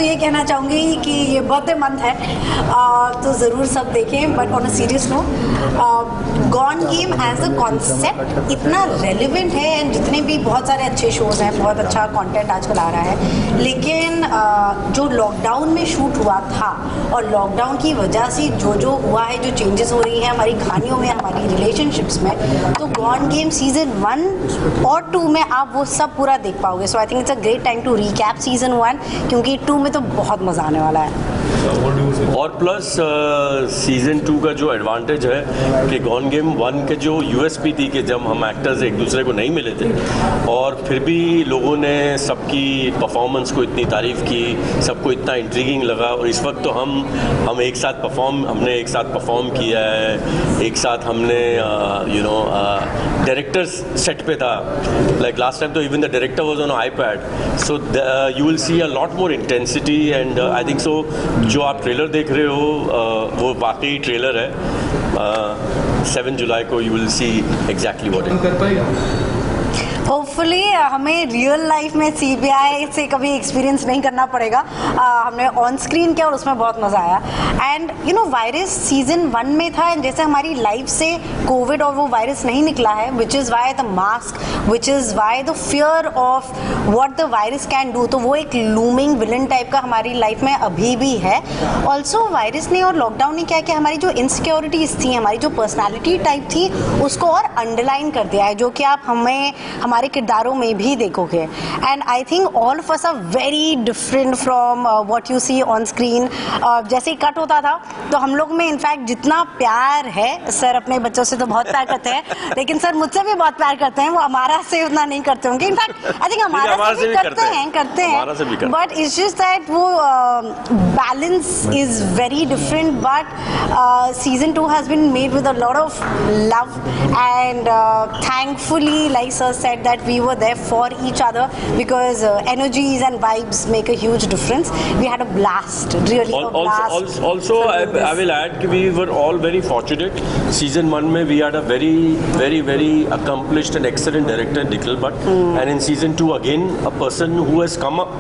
तो ये कहना चाहूँगी कि ये बर्थडे मंथ है, तो ज़रूर सब देखें. But on a serious note, Gone Game as a concept इतना रेलिवेंट है, एंड जितने भी बहुत सारे अच्छे शोज़ हैं, बहुत अच्छा कंटेंट आजकल आ रहा है, लेकिन जो लॉकडाउन में शूट हुआ था और लॉकडाउन की वजह से जो हुआ है, जो चेंजेस हो रही हैं हमारी कहानियों में, हमारी रिलेशनशिप्स में, तो गॉन गेम सीजन 1 और 2 में आप वो सब पूरा देख पाओगे. So I think it's a great time to recap season 1, क्योंकि 2 में तो बहुत मज़ा आने वाला है. और प्लस सीजन 2 का जो एडवांटेज है कि गॉन गेम 1 के जो यूएसपी थी कि जब हम एक्टर्स एक दूसरे को नहीं मिले थे और फिर भी लोगों ने सबकी परफॉर्मेंस को इतनी तारीफ़ की, सबको इतना इंट्रीगिंग लगा, और इस वक्त तो हम एक साथ हमने एक साथ परफॉर्म किया है, एक साथ हमने डायरेक्टर सेट पे था, लाइक लास्ट टाइम तो even the director was on iPad, so you will see a lot more intensity, and I think so जो आप ट्रेलर देख रहे हो वो वाकई ट्रेलर है. 7 जुलाई को you will see exactly what it कर पाएगा. होपफुली हमें रियल लाइफ में CBI से कभी एक्सपीरियंस नहीं करना पड़ेगा. हमने ऑन स्क्रीन किया और उसमें बहुत मज़ा आया. And you know, virus season 1 में था, एंड जैसे हमारी लाइफ से कोविड और वो वायरस नहीं निकला है, which is why the mask, which is why the fear of what the virus can do, तो वो एक लूमिंग विलन टाइप का हमारी लाइफ में अभी भी है. ऑल्सो वायरस ने और लॉकडाउन ने क्या कि हमारी जो इनसिक्योरिटीज़ थी, हमारी जो पर्सनैलिटी टाइप थी, उसको और अंडरलाइन कर दिया है, जो कि आप हमारे किरदारों में भी देखोगे. And I think all of us are very different from what you see on screen. जैसे ही कट होता था तो हम लोग में इनफैक्ट जितना प्यार है, सर अपने बच्चों से तो बहुत प्यार करते हैं, लेकिन सर मुझसे भी बहुत प्यार करते हैं, वो हमारा से उतना नहीं करते होंगे. इनफैक्ट आई थिंक हमारा से भी करते हैं, बट इट्स जस्ट दैट वो balance is very different. But season 2 has been made with a lot of love, and thankfully like sir said that we were there for each other, because energies and vibes make a huge difference. We had a blast, really a blast. Also, I will add that we were all very fortunate. Season 1 में we had a very accomplished and excellent director, Nikhil Bhat, and in season 2 again a person who has come up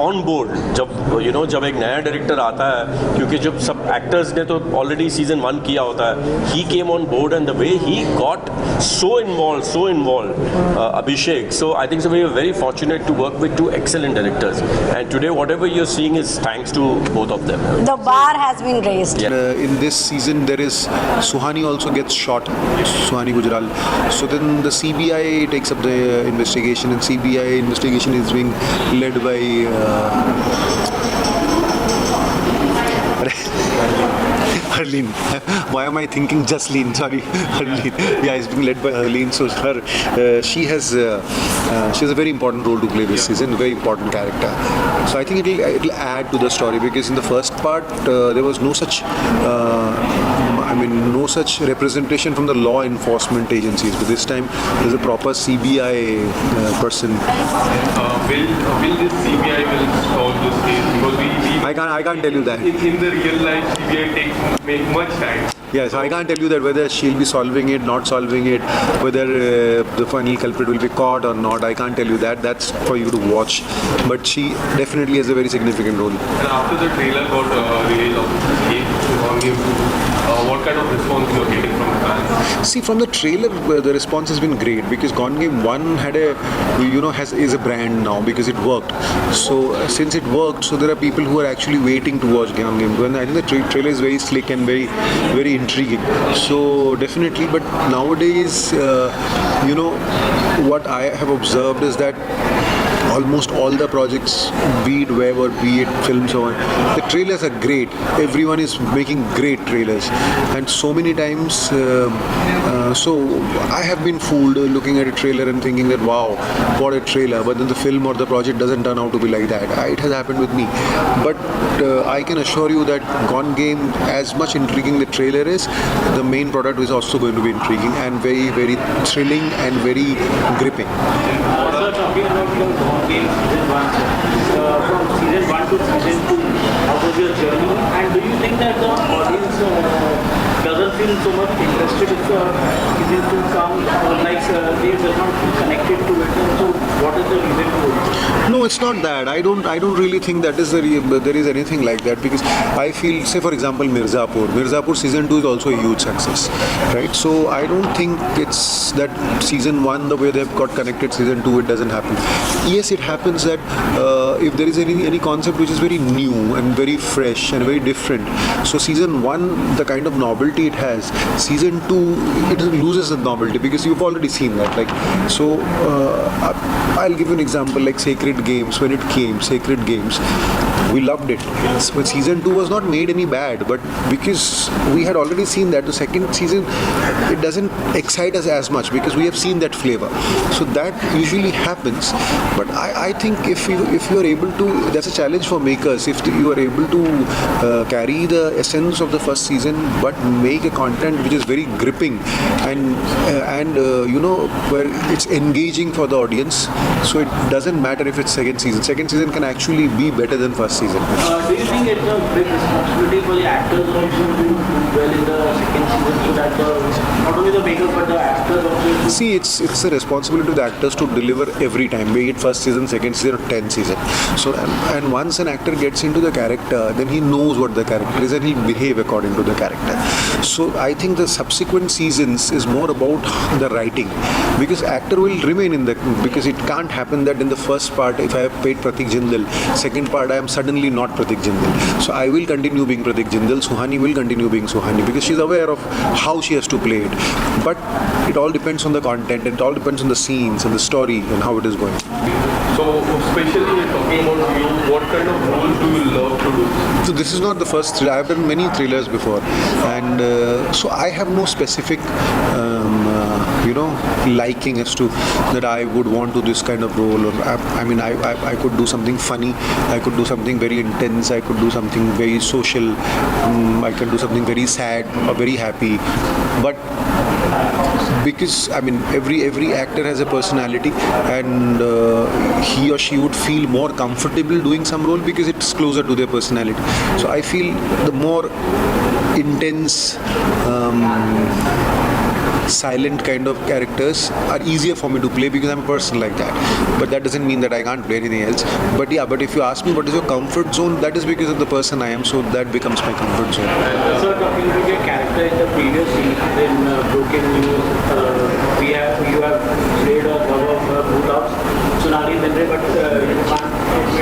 on board. जब एक नया director आता है, क्योंकि जब सब actors ने तो ऑलरेडी सीजन 1 किया होता है, he came on board and the way he got so involved. Abhishek. So I think so we are very fortunate to work with 2 excellent directors, and today whatever you're seeing is thanks to both of them. The bar has been raised. Yeah. In this season there is Suhani also gets shot, Suhani Gujral. So then the CBI takes up the investigation, and CBI investigation is being led by Harleen. Why am I thinking Jasleen? Sorry, Harleen. Yeah, it's being led by Harleen. So she has a very important role to play this season. Very important character. So I think it'll add to the story, because in the first part there was no such no such representation from the law enforcement agencies. But this time there's a proper CBI person. Will this CBI will solve this case? Because I can't tell you that. In the real life, CBI make much time. Yeah, so I can't tell you that whether she'll be solving it, not solving it, whether the final culprit will be caught or not. I can't tell you that. That's for you to watch. But she definitely has a very significant role. And after the trailer got released of what kind of response you are getting from the fans? See, from the trailer, the response has been great, because Gone Game 1 had is a brand now, because it worked. So since it worked, so there are people who are actually waiting to watch Gone Game 2, and I think the trailer is very slick and very intriguing. So definitely, but nowadays, what I have observed is that almost all the projects, be it web or be it films or the trailers are great. Everyone is making great trailers, and so many times so I have been fooled looking at a trailer and thinking that wow, what a trailer, but then the film or the project doesn't turn out to be like that. It has happened with me, but I can assure you that Gone Game, as much intriguing the trailer is, the main product is also going to be intriguing and very thrilling and very gripping. Talking about your Gone Game season 1, from season 1 to season 2, how was your journey, and do you think that the audience doesn't feel so much interested if season 2 comes, or like they does not feel connected to it? So what is the reason for it? No, it's not that. I don't really think that is there is anything like that, because I feel, say for example, Mirzapur season 2 is also a huge success, right? So I don't think it's that season 1, the way they've got connected, season 2 it doesn't happen. Yes, it happens that if there is any concept which is very new and very fresh and very different, so season 1, the kind of novelty it has, season 2 it loses the novelty because you've already seen that. Like, so I'll give you an example, like Sacred Games. When it came, Sacred Games, we loved it. But season 2 was not made any bad, but because we had already seen that, the second season it doesn't excite us as much because we have seen that flavor. So that usually happens. But I think if you are able to, that's a challenge for makers. If you are able to carry the essence of the first season but make a content which is very gripping and where it's engaging for the audience, so it doesn't matter if it's second season. Second season can actually be better than first season. Do you think it's a big responsibility for the actors also to do well in the second season, so that not only the makers but the actors also? See, it's a responsibility to the actors to deliver every time, be it first season, second season, or 10th season. So and once an actor gets into the character, then he knows what the character is and he'll behave according to the character. So I think the subsequent seasons is more about the writing, because actor will remain in the, because it can't happen that in the first part if I have paid Pratik Jindal, second part I am suddenly not Pratik Jindal. So I will continue being Pratik Jindal, Suhani will continue being Suhani, because she's aware of how she has to play it. But it all depends on the content, it all depends on the scenes and the story and how it is going. So, especially when talking about you, what kind of roles do you love to do? So this is not the first thriller. I've done many thrillers before, and so I have no specific liking as to that I would want to this kind of role, or I could do something funny, I could do something very intense, I could do something very social, I can do something very sad or very happy. But because every actor has a personality, and he or she would feel more comfortable doing some role because it's closer to their personality. So I feel the more intense, silent kind of characters are easier for me to play because I'm a person like that. But that doesn't mean that I can't play anything else. But if you ask me what is your comfort zone, that is because of the person I am, so that becomes my comfort zone. So talking about your character in the previous scene in Broken News, you have played a cover of Bhutab's Sonali Mendre, but you can't.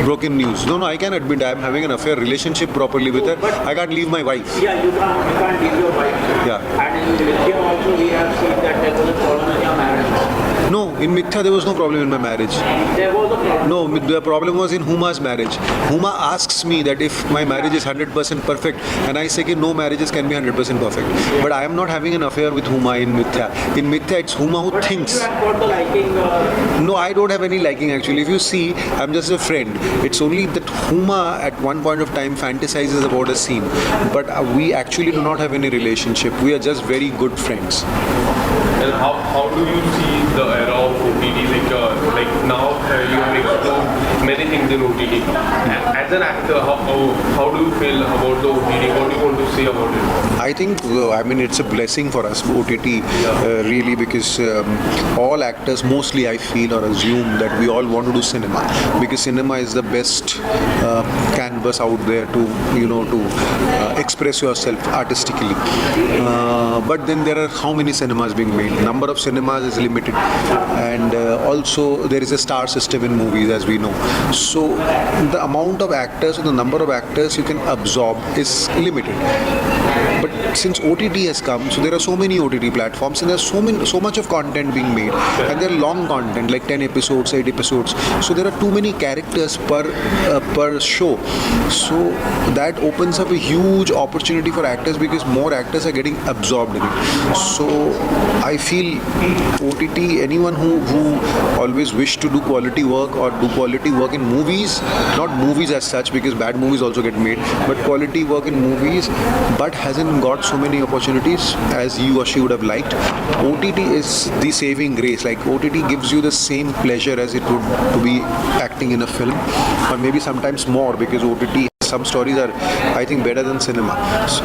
Broken News. No, I can admit I am having an affair relationship properly with her. I can't leave my wife. Yeah, you can't leave your wife. Yeah. And in Mithya also we have seen that there was a problem in your marriage. No, in Mithya there was no problem in my marriage. There was a problem. No, the problem was in Huma's marriage. Huma asks me that if my marriage is 100% perfect, and I say that no marriages can be 100% perfect. But I am not having an affair with Huma in Mithya. In Mithya, it's Huma who thinks. You have got the liking. No, I don't have any liking actually. If you see, I'm just a friend. It's only that Huma at one point of time fantasizes about a scene. But we actually do not have any relationship. We are just very good friends. And how do you see the era of OTT? Like now you have explored many things in OTT. As an actor, how do you feel about the OTT? What do you want to say about it? I think, it's a blessing for us, OTT, really, because all actors, mostly I feel or assume that we all want to do cinema, because cinema is the best canvas out there to express yourself artistically. But then there are how many cinemas being made? Number of cinemas is limited, and also there is a star system in movies, as we know. So the amount of actors or the number of actors you can absorb is limited. But since OTT has come, so there are so many OTT platforms, and there's so much of content being made, and they're long content, like 10 episodes, 8 episodes. So there are too many characters per show. So that opens up a huge opportunity for actors, because more actors are getting absorbed in it. So I feel OTT, anyone who always wish to do quality work or do quality work in movies, not movies as such, because bad movies also get made, but quality work in movies, but hasn't got so many opportunities as he or she would have liked. OTT is the saving grace. Like, OTT gives you the same pleasure as it would to be acting in a film, or maybe sometimes more, because OTT, some stories are, I think, better than cinema. So